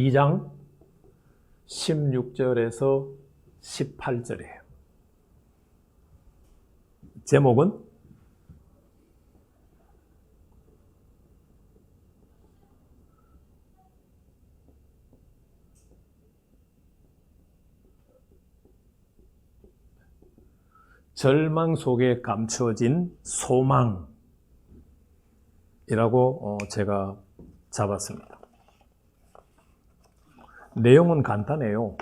2장 16절에서 18절이에요. 제목은 절망 속에 감춰진 소망이라고 제가 잡았습니다. 내용은 간단해요.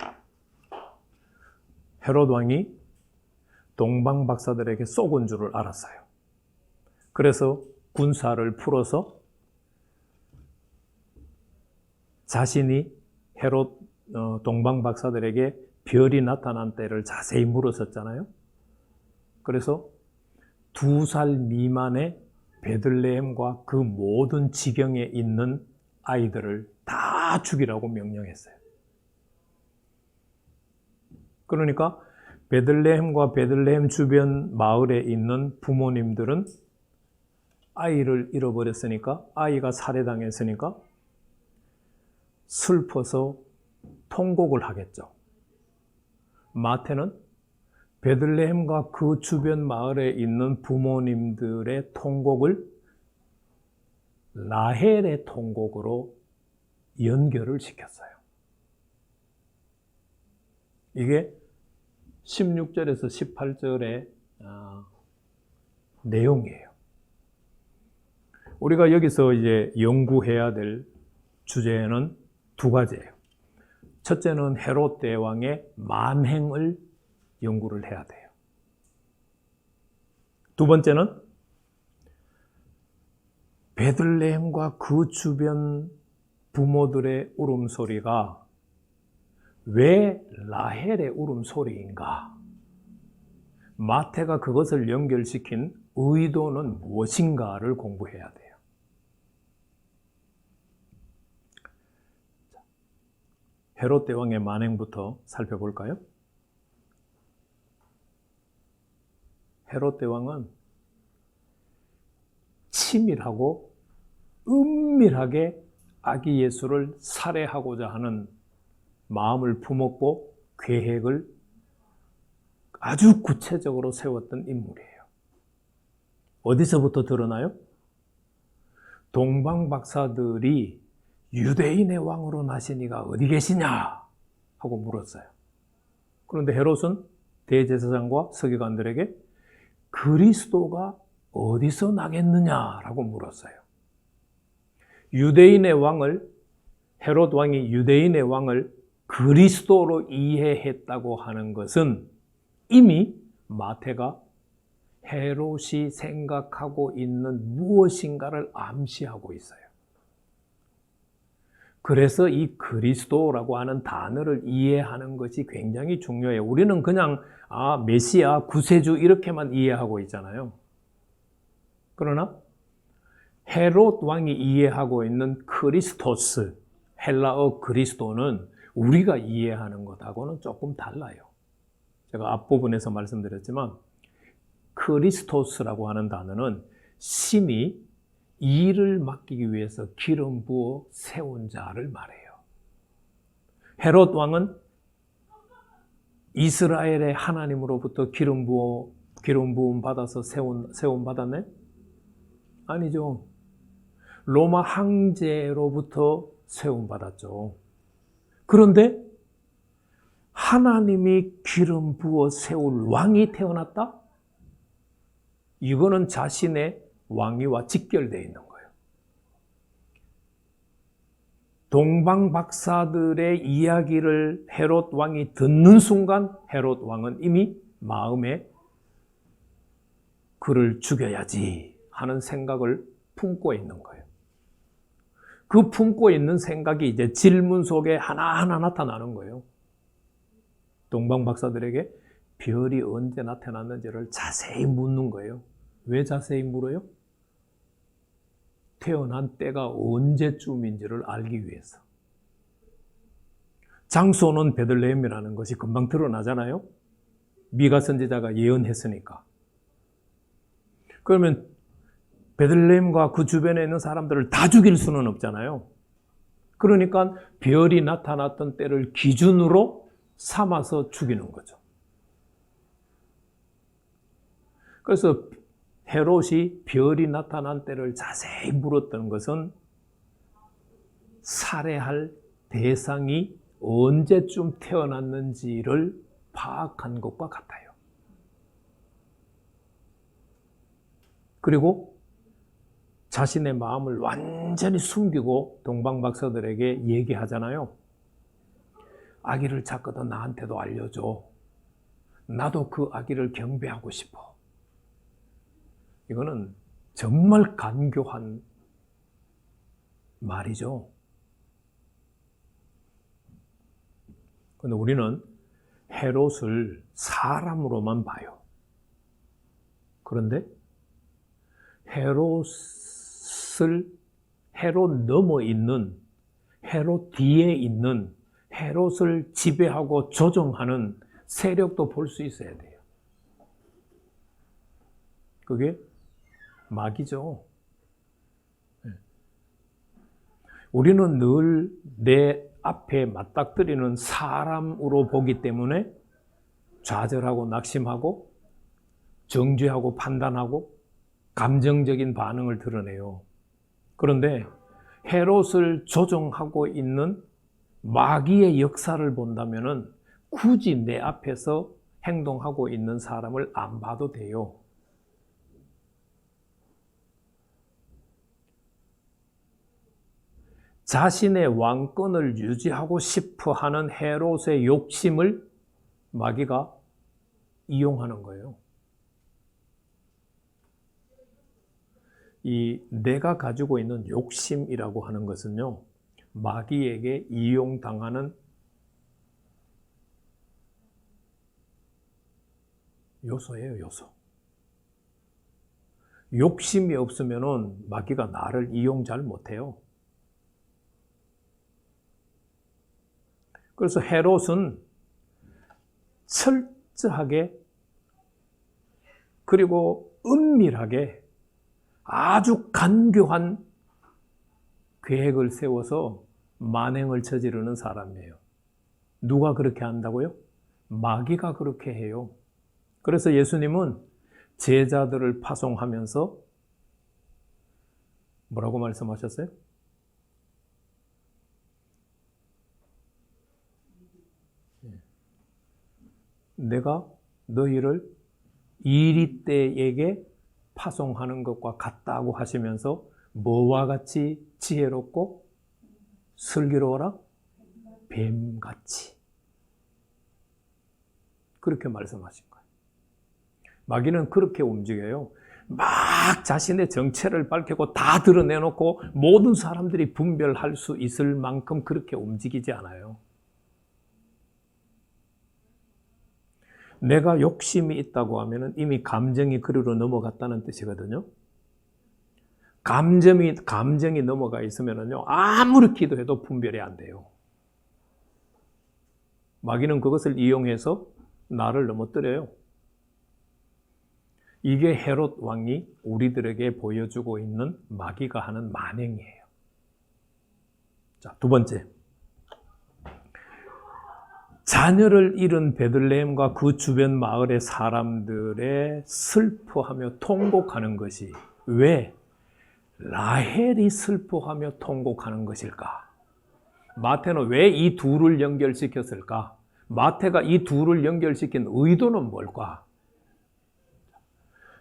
헤롯 왕이 동방 박사들에게 쏘은 줄을 알았어요. 그래서 군사를 풀어서 자신이 헤롯 동방 박사들에게 별이 나타난 때를 자세히 물었었잖아요. 그래서 2살 미만의 베들레헴과 그 모든 지경에 있는 아이들을 다 죽이라고 명령했어요. 그러니까 베들레헴과 베들레헴 주변 마을에 있는 부모님들은 아이를 잃어버렸으니까, 아이가 살해당했으니까 슬퍼서 통곡을 하겠죠. 마태는 베들레헴과 그 주변 마을에 있는 부모님들의 통곡을 라헬의 통곡으로 연결을 시켰어요. 이게 16절에서 18절의 내용이에요. 우리가 여기서 이제 연구해야 될 주제는 2가지예요. 첫째는 헤롯 대왕의 만행을 연구를 해야 돼요. 2번째는 베들레헴과 그 주변 부모들의 울음소리가 왜 라헬의 울음소리인가? 마태가 그것을 연결시킨 의도는 무엇인가를 공부해야 돼요. 헤롯 대왕의 만행부터 살펴볼까요? 헤롯 대왕은 치밀하고 은밀하게 아기 예수를 살해하고자 하는 마음을 품었고 계획을 아주 구체적으로 세웠던 인물이에요. 어디서부터 드러나요? 동방 박사들이 유대인의 왕으로 나신 이가 어디 계시냐 하고 물었어요. 그런데 헤롯은 대제사장과 서기관들에게 그리스도가 어디서 나겠느냐라고 물었어요. 유대인의 왕을, 헤롯 왕이 유대인의 왕을 그리스도로 이해했다고 하는 것은 이미 마태가 헤롯이 생각하고 있는 무엇인가를 암시하고 있어요. 그래서 이 그리스도라고 하는 단어를 이해하는 것이 굉장히 중요해요. 우리는 그냥 메시아, 구세주 이렇게만 이해하고 있잖아요. 그러나 헤롯 왕이 이해하고 있는 크리스토스, 헬라어 그리스도는 우리가 이해하는 것하고는 조금 달라요. 제가 앞부분에서 말씀드렸지만 크리스토스라고 하는 단어는 신이 일을 맡기기 위해서 기름 부어 세운 자를 말해요. 헤롯 왕은 이스라엘의 하나님으로부터 기름 부음 받아서 세움 받았네? 아니죠. 로마 황제로부터 세움 받았죠. 그런데 하나님이 기름 부어 세울 왕이 태어났다? 이거는 자신의 왕위와 직결되어 있는 거예요. 동방 박사들의 이야기를 헤롯 왕이 듣는 순간 헤롯 왕은 이미 마음에 그를 죽여야지 하는 생각을 품고 있는 거예요. 그 품고 있는 생각이 이제 질문 속에 하나하나 나타나는 거예요. 동방 박사들에게 별이 언제 나타났는지를 자세히 묻는 거예요. 왜 자세히 물어요? 태어난 때가 언제쯤인지를 알기 위해서. 장소는 베들레헴이라는 것이 금방 드러나잖아요. 미가 선지자가 예언했으니까. 그러면 베들레헴과 그 주변에 있는 사람들을 다 죽일 수는 없잖아요. 그러니까 별이 나타났던 때를 기준으로 삼아서 죽이는 거죠. 그래서 헤롯이 별이 나타난 때를 자세히 물었던 것은 살해할 대상이 언제쯤 태어났는지를 파악한 것과 같아요. 그리고 자신의 마음을 완전히 숨기고 동방박사들에게 얘기하잖아요. 아기를 찾거든 나한테도 알려줘. 나도 그 아기를 경배하고 싶어. 이거는 정말 간교한 말이죠. 그런데 우리는 헤롯을 사람으로만 봐요. 그런데 헤롯 넘어 있는, 헤롯 뒤에 있는, 헤롯을 지배하고 조종하는 세력도 볼 수 있어야 돼요. 그게 마귀죠. 우리는 늘 내 앞에 맞닥뜨리는 사람으로 보기 때문에 좌절하고 낙심하고 정죄하고 판단하고 감정적인 반응을 드러내요. 그런데 헤롯을 조종하고 있는 마귀의 역사를 본다면은 굳이 내 앞에서 행동하고 있는 사람을 안 봐도 돼요. 자신의 왕권을 유지하고 싶어 하는 헤롯의 욕심을 마귀가 이용하는 거예요. 이 내가 가지고 있는 욕심이라고 하는 것은요, 마귀에게 이용당하는 요소예요, 요소. 욕심이 없으면은 마귀가 나를 이용 잘 못해요. 그래서 헤롯은 철저하게 그리고 은밀하게 아주 간교한 계획을 세워서 만행을 저지르는 사람이에요. 누가 그렇게 한다고요? 마귀가 그렇게 해요. 그래서 예수님은 제자들을 파송하면서 뭐라고 말씀하셨어요? 내가 너희를 이리떼에게 파송하는 것과 같다고 하시면서 뭐와 같이 지혜롭고 슬기로워라? 뱀같이. 그렇게 말씀하신 거예요. 마귀는 그렇게 움직여요. 막 자신의 정체를 밝히고 다 드러내놓고 모든 사람들이 분별할 수 있을 만큼 그렇게 움직이지 않아요. 내가 욕심이 있다고 하면 이미 감정이 그리로 넘어갔다는 뜻이거든요. 감정이 넘어가 있으면요, 아무리 기도해도 분별이 안 돼요. 마귀는 그것을 이용해서 나를 넘어뜨려요. 이게 헤롯 왕이 우리들에게 보여주고 있는 마귀가 하는 만행이에요. 자, 두 번째. 자녀를 잃은 베들레헴과 그 주변 마을의 사람들의 슬퍼하며 통곡하는 것이 왜 라헬이 슬퍼하며 통곡하는 것일까? 마태는 왜 이 둘을 연결시켰을까? 마태가 이 둘을 연결시킨 의도는 뭘까?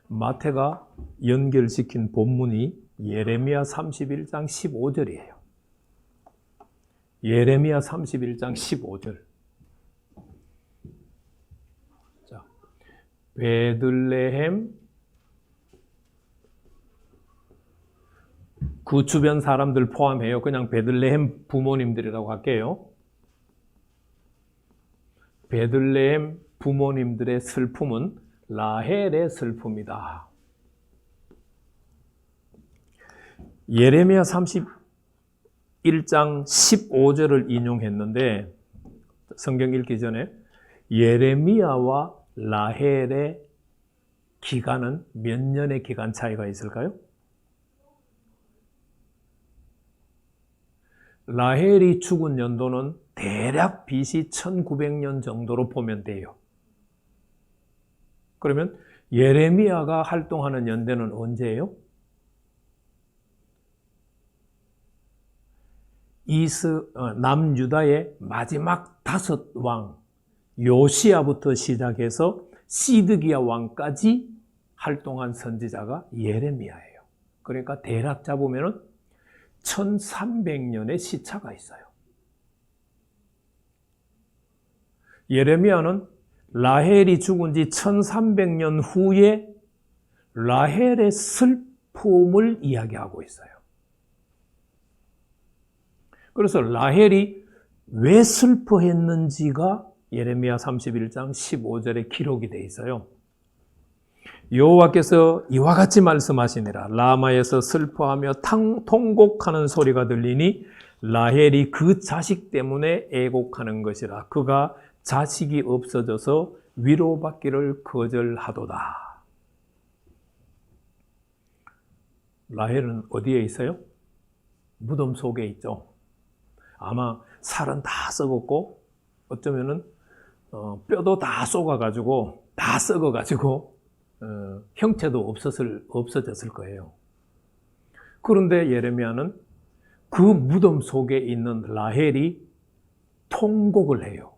마태가 연결시킨 본문이 예레미야 31장 15절이에요. 예레미야 31장 15절. 자, 베들레헴 그 주변 사람들 포함해요. 그냥 베들레헴 부모님들이라고 할게요. 베들레헴 부모님들의 슬픔은 라헬의 슬픔이다. 예레미야 31장 15절을 인용했는데 성경 읽기 전에 예레미야와 라헬의 기간은 몇 년의 기간 차이가 있을까요? 라헬이 죽은 연도는 대략 BC 1900년 정도로 보면 돼요. 그러면 예레미야가 활동하는 연대는 언제예요? 남유다의 마지막 5왕 요시야부터 시작해서 시드기야 왕까지 활동한 선지자가 예레미야예요. 그러니까 대략 잡으면 1300년의 시차가 있어요. 예레미야는 라헬이 죽은 지 1300년 후에 라헬의 슬픔을 이야기하고 있어요. 그래서 라헬이 왜 슬퍼했는지가 예레미야 31장 15절에 기록이 되어 있어요. 여호와께서 이와 같이 말씀하시니라. 라마에서 슬퍼하며 통곡하는 소리가 들리니 라헬이 그 자식 때문에 애곡하는 것이라. 그가 자식이 없어져서 위로받기를 거절하도다. 라헬은 어디에 있어요? 무덤 속에 있죠. 아마 살은 다 썩었고 어쩌면은 뼈도 다 썩어가지고 다 썩어가지고 형체도 없어졌을 거예요. 그런데 예레미야는 그 무덤 속에 있는 라헬이 통곡을 해요.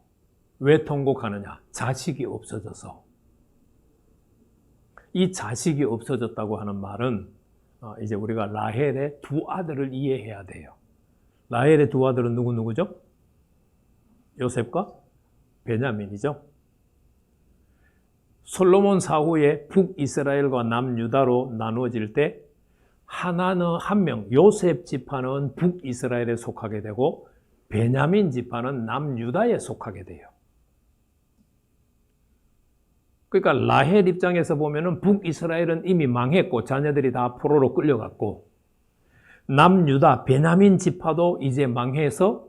왜 통곡하느냐? 자식이 없어져서. 이 자식이 없어졌다고 하는 말은 이제 우리가 라헬의 두 아들을 이해해야 돼요. 라헬의 두 아들은 누구죠? 요셉과 베냐민이죠. 솔로몬 사후에 북이스라엘과 남유다로 나누어질 때 하나는 한 명, 요셉 지파는 북이스라엘에 속하게 되고 베냐민 지파는 남유다에 속하게 돼요. 그러니까 라헬 입장에서 보면은 북이스라엘은 이미 망했고 자녀들이 다 포로로 끌려갔고 남유다, 베냐민 지파도 이제 망해서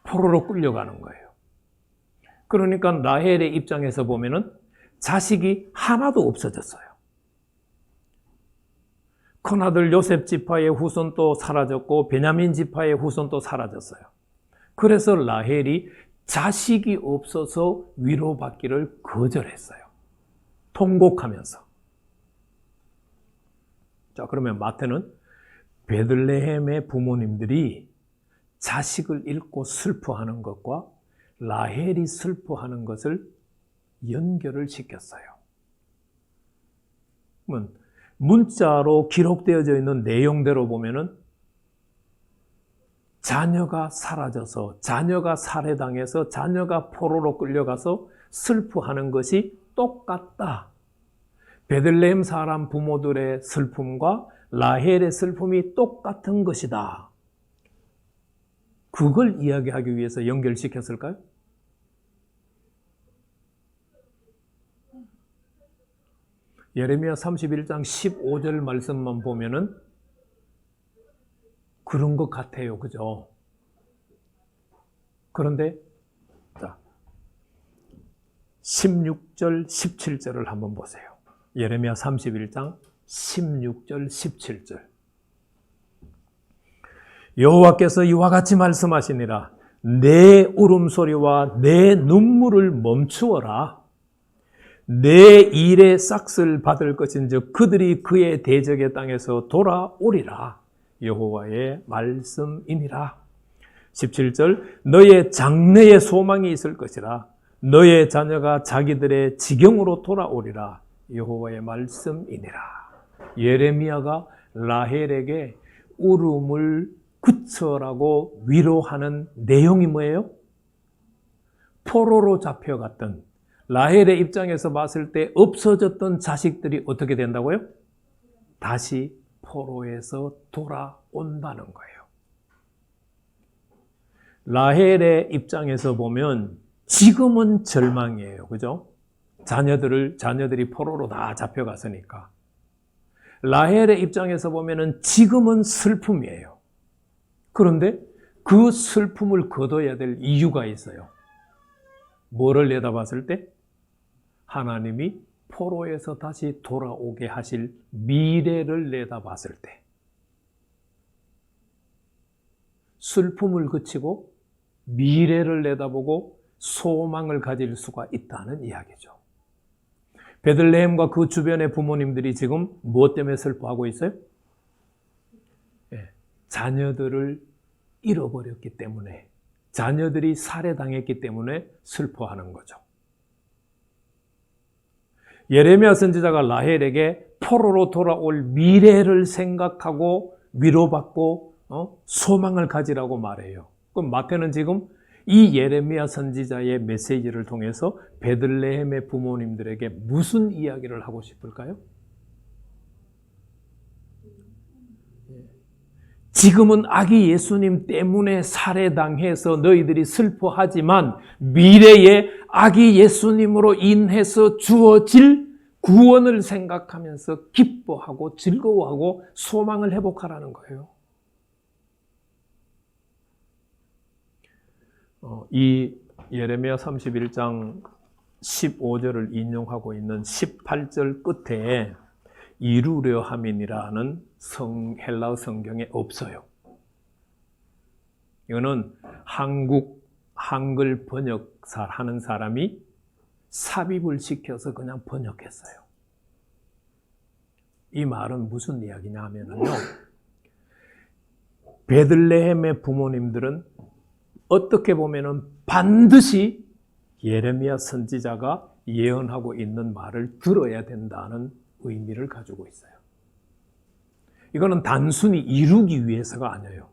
포로로 끌려가는 거예요. 그러니까 라헬의 입장에서 보면은 자식이 하나도 없어졌어요. 큰아들 요셉 지파의 후손도 사라졌고 베냐민 지파의 후손도 사라졌어요. 그래서 라헬이 자식이 없어서 위로받기를 거절했어요. 통곡하면서. 자, 그러면 마태는 베들레헴의 부모님들이 자식을 잃고 슬퍼하는 것과 라헬이 슬퍼하는 것을 연결을 시켰어요. 문자로 기록되어져 있는 내용대로 보면은 자녀가 사라져서, 자녀가 살해당해서, 자녀가 포로로 끌려가서 슬퍼하는 것이 똑같다. 베들레헴 사람 부모들의 슬픔과 라헬의 슬픔이 똑같은 것이다. 그걸 이야기하기 위해서 연결시켰을까요? 예레미야 31장 15절 말씀만 보면은 그런 것 같아요. 그죠? 그런데 자, 16절, 17절을 한번 보세요. 예레미야 31장 16절, 17절. 여호와께서 이와 같이 말씀하시니라. 내 울음소리와 내 눈물을 멈추어라. 내 일의 싹을 받을 것인즉 그들이 그의 대적의 땅에서 돌아오리라. 여호와의 말씀이니라. 17절. 너의 장래의 소망이 있을 것이라. 너의 자녀가 자기들의 지경으로 돌아오리라. 여호와의 말씀이니라. 예레미야가 라헬에게 울음을 그쳐라고 위로하는 내용이 뭐예요? 포로로 잡혀갔던 라헬의 입장에서 봤을 때 없어졌던 자식들이 어떻게 된다고요? 다시 포로에서 돌아온다는 거예요. 라헬의 입장에서 보면 지금은 절망이에요. 그죠? 자녀들이 포로로 다 잡혀갔으니까. 라헬의 입장에서 보면은 지금은 슬픔이에요. 그런데 그 슬픔을 거둬야 될 이유가 있어요. 뭐를 내다봤을 때? 하나님이 포로에서 다시 돌아오게 하실 미래를 내다봤을 때. 슬픔을 그치고 미래를 내다보고 소망을 가질 수가 있다는 이야기죠. 베들레헴과 그 주변의 부모님들이 지금 무엇 때문에 슬퍼하고 있어요? 자녀들을 잃어버렸기 때문에, 자녀들이 살해당했기 때문에 슬퍼하는 거죠. 예레미야 선지자가 라헬에게 포로로 돌아올 미래를 생각하고 위로받고 소망을 가지라고 말해요. 그럼 마태는 지금 이 예레미야 선지자의 메시지를 통해서 베들레헴의 부모님들에게 무슨 이야기를 하고 싶을까요? 지금은 아기 예수님 때문에 살해당해서 너희들이 슬퍼하지만 미래에 아기 예수님으로 인해서 주어질 구원을 생각하면서 기뻐하고 즐거워하고 소망을 회복하라는 거예요. 이 예레미야 31장 15절을 인용하고 있는 18절 끝에 이루려 함이라는 헬라어 성경에 없어요. 이거는 한글 번역사 하는 사람이 삽입을 시켜서 그냥 번역했어요. 이 말은 무슨 이야기냐 하면요, 베들레헴의 부모님들은 어떻게 보면은 반드시 예레미야 선지자가 예언하고 있는 말을 들어야 된다는 의미를 가지고 있어요. 이거는 단순히 이루기 위해서가 아니에요.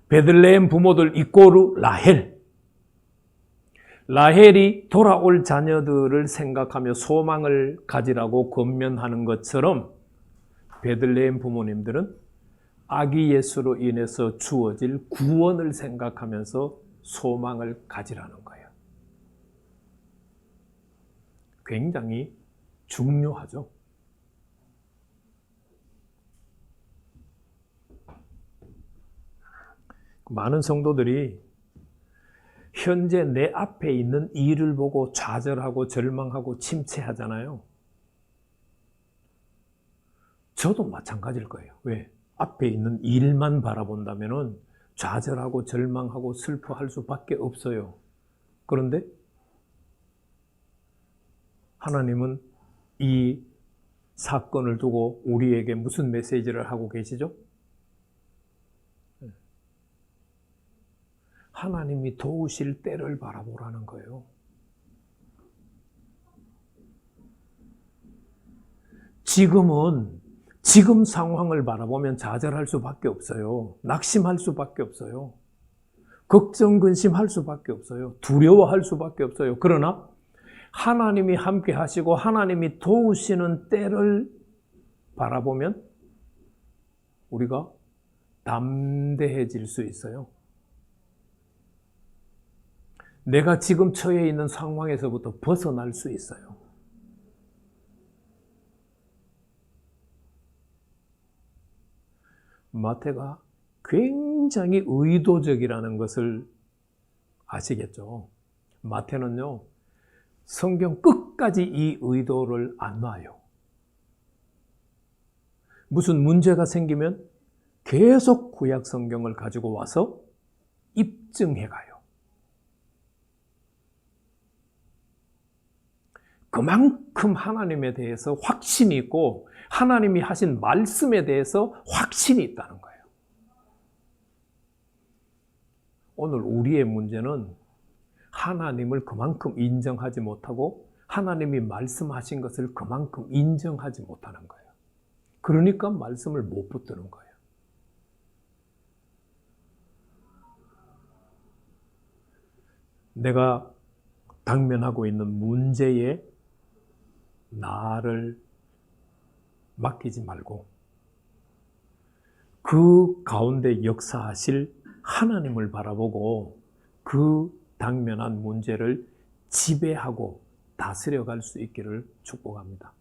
베들레헴 부모들 이꼬르 라헬이 돌아올 자녀들을 생각하며 소망을 가지라고 권면하는 것처럼 베들레헴 부모님들은 아기 예수로 인해서 주어질 구원을 생각하면서 소망을 가지라는 거예요. 굉장히 중요하죠. 많은 성도들이 현재 내 앞에 있는 일을 보고 좌절하고 절망하고 침체하잖아요. 저도 마찬가지일 거예요. 왜? 앞에 있는 일만 바라본다면 좌절하고 절망하고 슬퍼할 수밖에 없어요. 그런데 하나님은 이 사건을 두고 우리에게 무슨 메시지를 하고 계시죠? 하나님이 도우실 때를 바라보라는 거예요. 지금 상황을 바라보면 좌절할 수밖에 없어요. 낙심할 수밖에 없어요. 걱정, 근심할 수밖에 없어요. 두려워할 수밖에 없어요. 그러나 하나님이 함께 하시고 하나님이 도우시는 때를 바라보면 우리가 담대해질 수 있어요. 내가 지금 처해 있는 상황에서부터 벗어날 수 있어요. 마태가 굉장히 의도적이라는 것을 아시겠죠? 마태는요, 성경 끝까지 이 의도를 안 놔요. 무슨 문제가 생기면 계속 구약 성경을 가지고 와서 입증해 가요. 그만큼 하나님에 대해서 확신이 있고 하나님이 하신 말씀에 대해서 확신이 있다는 거예요. 오늘 우리의 문제는 하나님을 그만큼 인정하지 못하고 하나님이 말씀하신 것을 그만큼 인정하지 못하는 거예요. 그러니까 말씀을 못 붙드는 거예요. 내가 당면하고 있는 문제에 나를 맡기지 말고 그 가운데 역사하실 하나님을 바라보고 그 당면한 문제를 지배하고 다스려갈 수 있기를 축복합니다.